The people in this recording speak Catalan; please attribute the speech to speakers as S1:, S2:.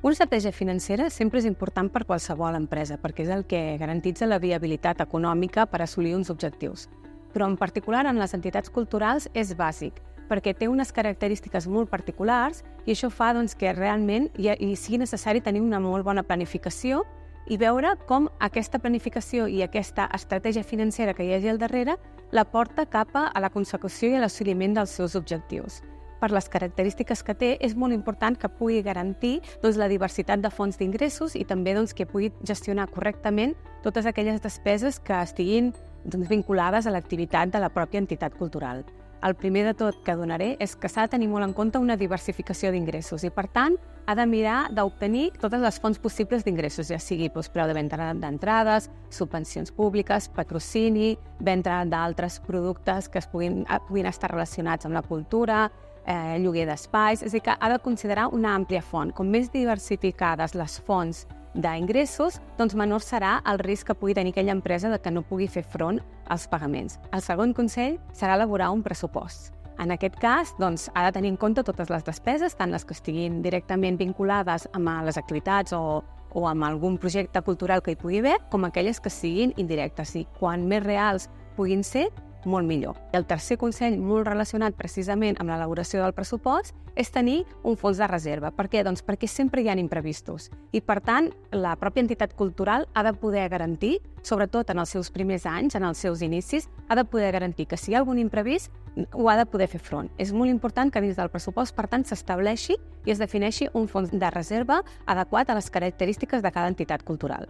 S1: Una estratègia financera sempre és important per qualsevol empresa perquè és el que garantitza la viabilitat econòmica per assolir uns objectius. Però en particular en les entitats culturals és bàsic perquè té unes característiques molt particulars i això fa que realment sigui necessari tenir una molt bona planificació i veure com aquesta planificació i aquesta estratègia financera que hi hagi al darrere la porta cap a la consecució i a l'assoliment dels seus objectius. Per les característiques que té, és molt important que pugui garantir la diversitat de fonts d'ingressos i també que pugui gestionar correctament totes aquelles despeses que estiguin vinculades a l'activitat de la pròpia entitat cultural. El primer de tot que donaré és que s'ha de tenir molt en compte una diversificació d'ingressos i, per tant, ha de mirar d'obtenir totes les fonts possibles d'ingressos, ja sigui preu de venda d'entrades, subvencions públiques, patrocini, venda d'altres productes que puguin estar relacionats amb la cultura, lloguer d'espais, és a dir, que ha de considerar una àmplia font. Com més diversificades les fonts d'ingressos, menor serà el risc que pugui tenir aquella empresa de que no pugui fer front als pagaments. El segon consell serà elaborar un pressupost. En aquest cas, ha de tenir en compte totes les despeses, tant les que estiguin directament vinculades amb les activitats o amb algun projecte cultural que hi pugui haver, com aquelles que siguin indirectes. I quan més reals puguin ser, molt millor. I el tercer consell, molt relacionat precisament amb l'elaboració del pressupost, és tenir un fons de reserva. Per què? Perquè sempre hi ha imprevistos. I, per tant, la pròpia entitat cultural ha de poder garantir, sobretot en els seus primers anys, en els seus inicis, ha de poder garantir que si hi ha algun imprevist, ho ha de poder fer front. És molt important que dins del pressupost, per tant, s'estableixi i es defineixi un fons de reserva adequat a les característiques de cada entitat cultural.